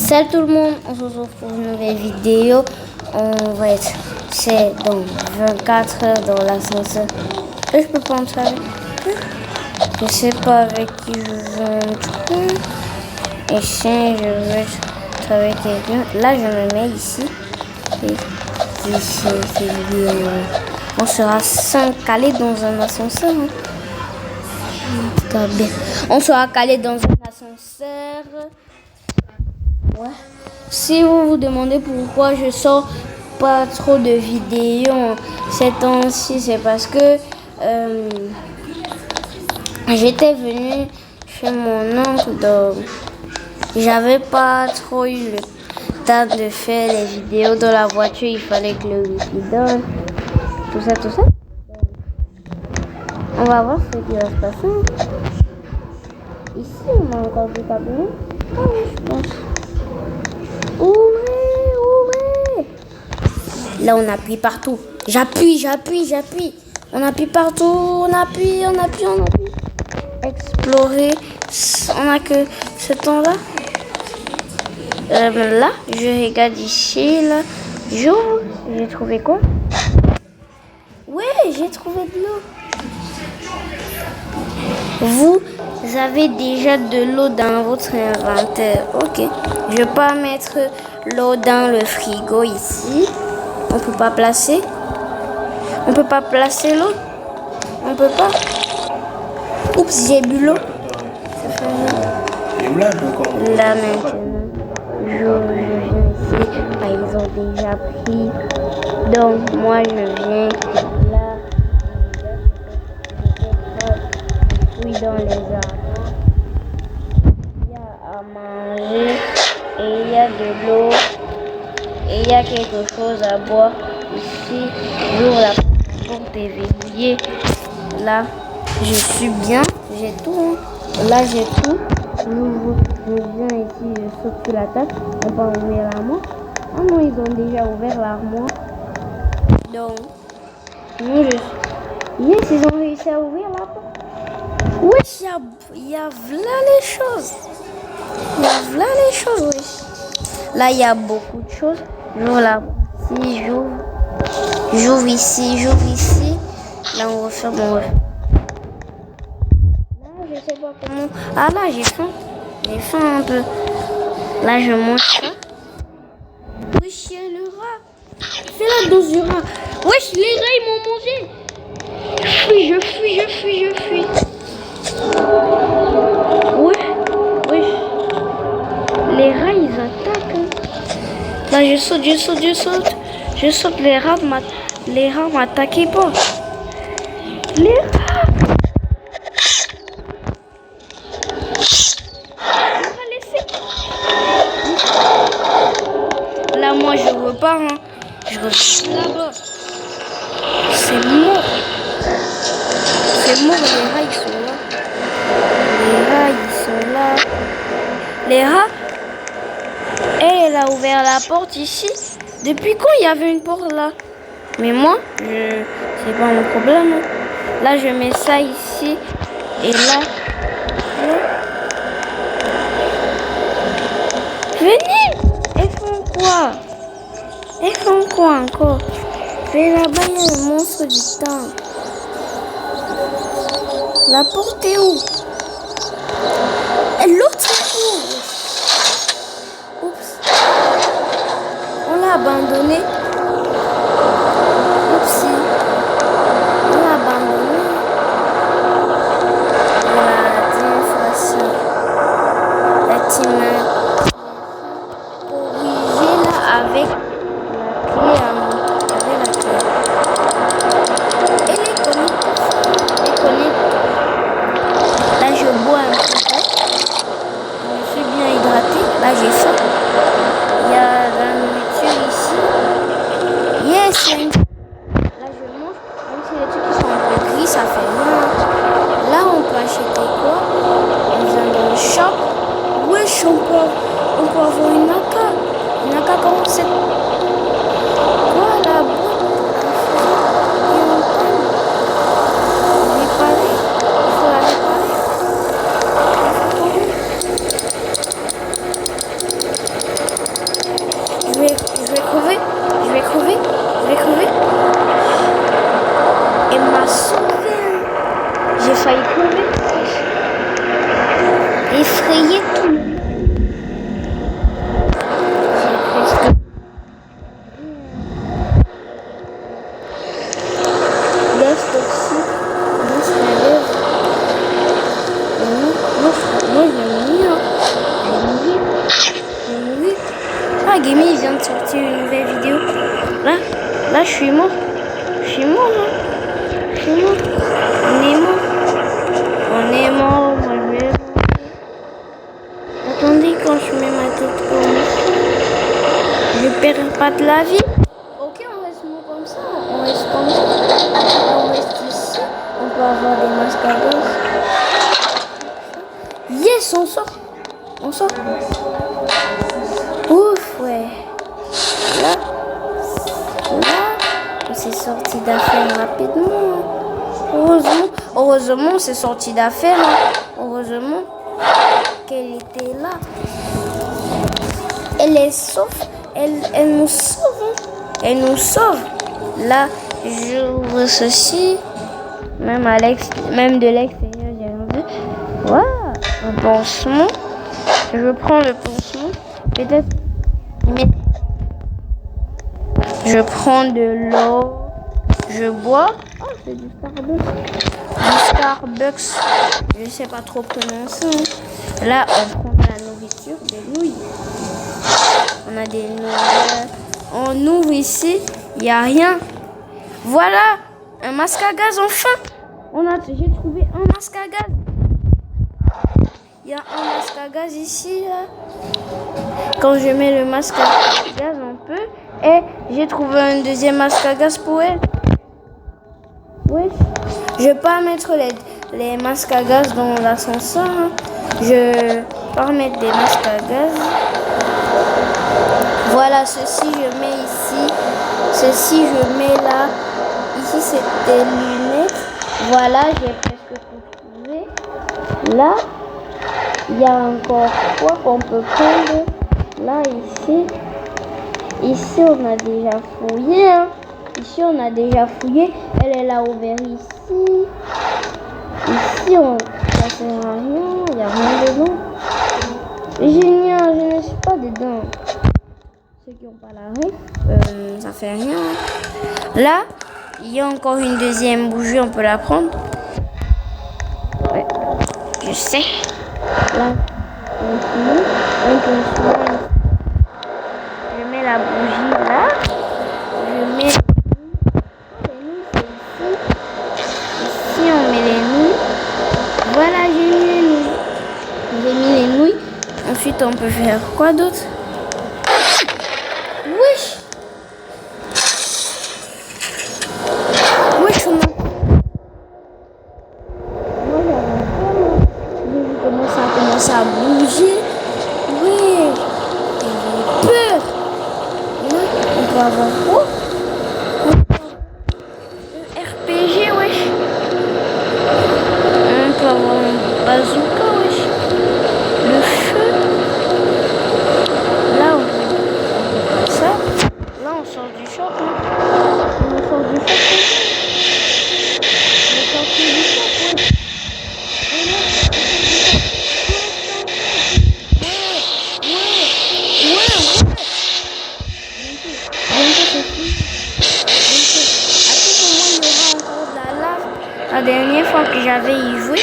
Salut tout le monde, on se retrouve pour une nouvelle vidéo. C'est dans 24 heures dans l'ascenseur. Et je peux prendre ça avec. Je sais pas avec qui je veux. Et si je veux être avec quelqu'un, là je me mets ici. Et ici, c'est bien. On sera 5 calés dans un ascenseur. On sera calé dans un ascenseur. Ouais. Si vous vous demandez pourquoi je sors pas trop de vidéos ces temps-ci, c'est parce que j'étais venue chez mon oncle, donc j'avais pas trop eu le temps de faire les vidéos dans la voiture. Il fallait que le wifi donne, tout ça. On va voir ce qui va se passer. Ici, on a encore du cabinet. Ah oui, je pense. Ouais. Là, on appuie partout. J'appuie. On appuie partout. On appuie. Explorer. On n'a que ce temps-là. Là, je regarde ici. Là, j'ouvre. J'ai trouvé quoi? Ouais, j'ai trouvé de l'eau. Vous avez déjà de l'eau dans votre inventaire. Ok. Je vais pas mettre l'eau dans le frigo ici. On peut pas placer. On peut pas placer l'eau. On peut pas. Oups, j'ai bu l'eau. Là maintenant, je viens ici. Ah, ils ont déjà pris. Donc moi je viens là. Oui, dans les arbres. Il y a à manger et il y a de l'eau et il y a quelque chose à boire. Ici, j'ouvre la porte est verrouillée. Là, je suis bien, j'ai tout. Là, j'ai tout. Je viens ici, je saute sur la table. On va ouvrir l'armoire. Ah non, ils ont déjà ouvert l'armoire. Donc, nous, yes, ils ont réussi à ouvrir la porte. Oui, il y a là les choses. Oui. Là, il y a beaucoup de choses. J'ouvre là. Si j'ouvre ici. Là, on referme. Là, je sais pas comment. Ah là, j'ai faim. Un peu. Là, je mange ça. Oui, chien, le rat. Fais la dose du rat. Wesh, les rats, ils m'ont mangé. Je fuis. Oui. Les rats, ils attaquent. Là, je saute. Les rats m'attaquaient pas. Les rats. Là, moi, je repars. Je reviens là-bas. C'est mort, les rats, ils sont là. Les rats, elle a ouvert la porte ici. Depuis quand il y avait une porte là? Mais moi, c'est pas mon problème. Là, je mets ça ici. Et là. Venez! Elles font quoi encore? Et là-bas, il y a le monstre du temps. La porte est où? Et l'autre est où? Oups. On l'a abandonné. Oupsie. On l'a abandonné. La facile. La team corrigée là avec la clé à nous. Là, je bois un peu. Je me suis bien hydraté. Là, j'ai faim. Il y a la nourriture ici. Yes! Là, je mange. Même si les trucs qui sont un peu gris, ça fait rien. Là, on peut acheter quoi? On vient dans le shop. Wesh, on peut avoir une naka. Une naka comme c'est. Voilà, effrayé tout le monde. Gaz toxique, gaz sérieuse. Moi je l'ai mis, hein. Ah, Gammy, il vient de sortir une nouvelle vidéo. Là, je suis mort. Je suis mort, là. Je suis mort. On est mort. On est mort, moi je vais. Attendez, quand je mets ma tête comme ça, je perds pas de la vie. Ok, on reste mort comme ça. On reste comme ça. On reste ici. On peut avoir des masques à gaz. Yes, on sort. On sort. Ouf, ouais. Là, on s'est sorti d'affaires rapidement. Heureusement, on s'est sorti d'affaires. Heureusement qu'elle était là. Elle est sauve. Elle nous sauve. Elle nous sauve. Là, j'ouvre ceci. Même de l'extérieur, j'ai rien vu. Waouh, un pansement. Je prends le pansement. Peut-être. Je prends de l'eau. Je bois. Oh, c'est du Starbucks. Du Starbucks. Je sais pas trop prononcer. Là, on prend de la nourriture, des nouilles. On a des nouilles. On ouvre ici. Il n'y a rien. Voilà. Un masque à gaz, enfin. J'ai trouvé un masque à gaz. Il y a un masque à gaz ici, là. Quand je mets le masque à gaz, on peut. Et j'ai trouvé un deuxième masque à gaz pour elle. Oui. Je vais pas mettre les masques à gaz dans l'ascenseur. Hein. Je vais pas mettre des masques à gaz. Voilà, ceci je mets ici. Ceci je mets là. Ici c'est des lunettes. Voilà, j'ai presque tout trouvé. Là, il y a encore quoi qu'on peut prendre. Là, ici on a déjà fouillé. Hein. Ici on a déjà fouillé. Elle a ouvert ici. Ici ça sert à rien. Il n'y a rien dedans. Génial, je ne suis pas dedans. Ceux qui n'ont pas la rue, ça fait rien. Là, il y a encore une deuxième bougie, on peut la prendre. Ouais, je sais. Là, je mets la bougie là. Je mets les nouilles, c'est ici. Ici, on met les nouilles. Voilà, j'ai mis les nouilles. J'ai mis les nouilles. Ensuite, on peut faire quoi d'autre? Wesh! Wesh, moi ça commence à bouger. Oui, j'ai peur. Là, on peut avoir quoi? Un RPG, wesh. On peut avoir un bazooka, wesh. Le feu. Là, on peut ça. Là, on sort du shop. Hein. On sort du shop. On sort du shop, wesh. La dernière fois que j'avais y joué,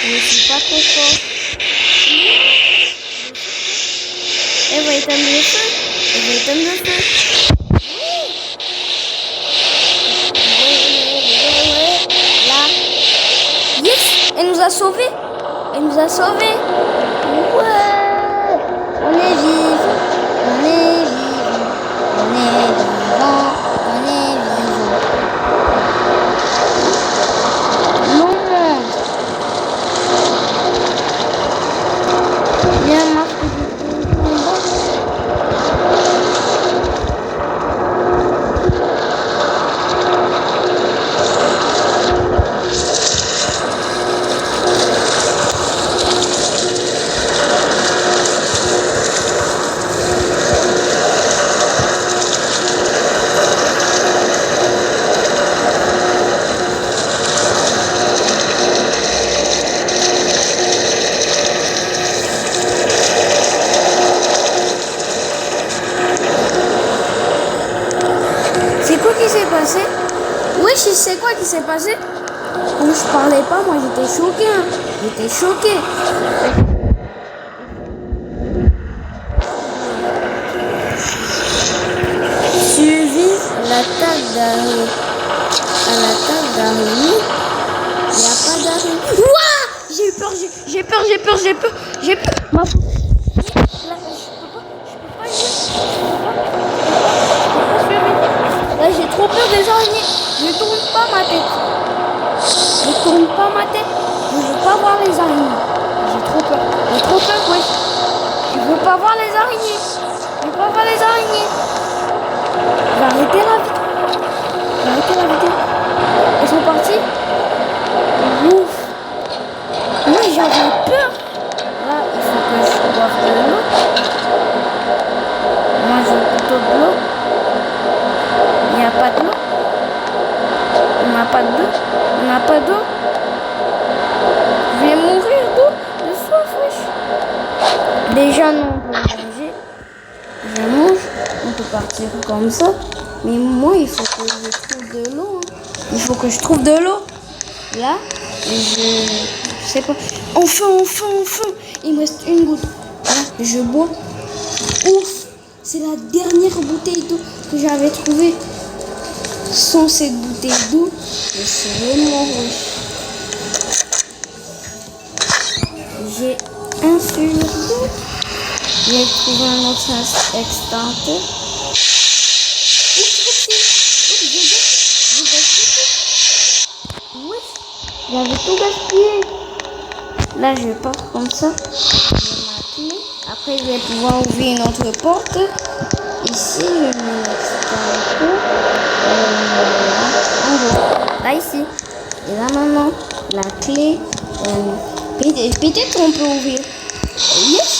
je suis pas trop fort. Elle va éteindre le feu. Là. Yes, elle nous a sauvés. Ouais. On est vivant. s'est passé? Quand je parlais pas, moi j'étais choquée. Hein. J'étais choquée. Suivi l'attaque d'araignée. À l'attaque d'araignée, il n'y a pas d'araignée. Ouah! J'ai eu peur, j'ai peur. Ma... Là, je peux pas jouer. Là, j'ai trop peur des araignées. Je tourne pas ma tête. Je veux pas voir les araignées. J'ai trop peur, ouais. Je veux pas voir les araignées. Je vais arrêter la vidéo. Ils sont partis. Ouf. Moi, j'avais peur. Là, il faut que je boive de l'eau. Moi, j'ai plutôt de l'eau. Il n'y a pas d'eau. On n'a pas d'eau. Je vais mourir d'eau. De soif, wesh. Déjà, non, on peut manger. Je mange. On peut partir comme ça. Mais moi, il faut que je trouve de l'eau. Là, je sais pas. Enfin. Il me reste une goutte. Là, je bois. Ouf. C'est la dernière bouteille d'eau que j'avais trouvée. Sans cette bouteille d'eau, je serais mort. J'ai un sur d'eau. J'ai trouvé un autre extincteur. J'avais tout gaspillé. Là, je pars comme ça. J'ai ma clé. Après, je vais pouvoir ouvrir une autre porte. Ici, je mets l'extincteur. Là, ici. Et là, maintenant, la clé. Peut-être qu'on peut ouvrir. Yes.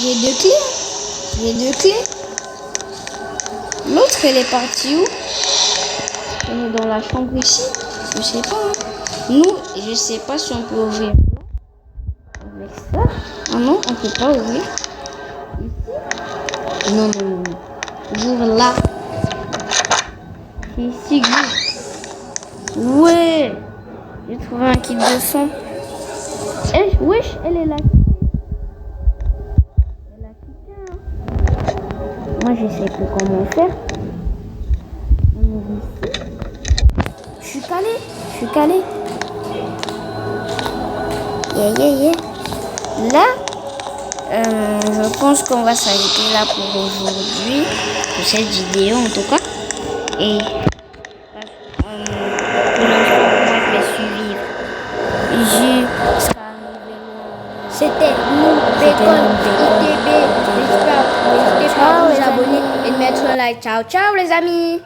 J'ai deux clés. L'autre, elle est partie où? Elle est dans la chambre ici. Je sais pas. Hein. Nous, je sais pas si on peut ouvrir avec ça. Ah non, on peut pas ouvrir. Ici. Non. J'ouvre là. Ici, ouais. J'ai trouvé un kit de son. Wesh, elle est là. Moi, je sais plus comment faire. Je suis calée. Yeah. Là, je pense qu'on va s'arrêter là pour aujourd'hui, pour cette vidéo en tout cas. Et pour l'instant, moi je vais suivre jusqu'à arriver loin. C'était nous, Bacon, ITB. N'hésitez pas à vous abonner et de mettre un like. Ciao les amis.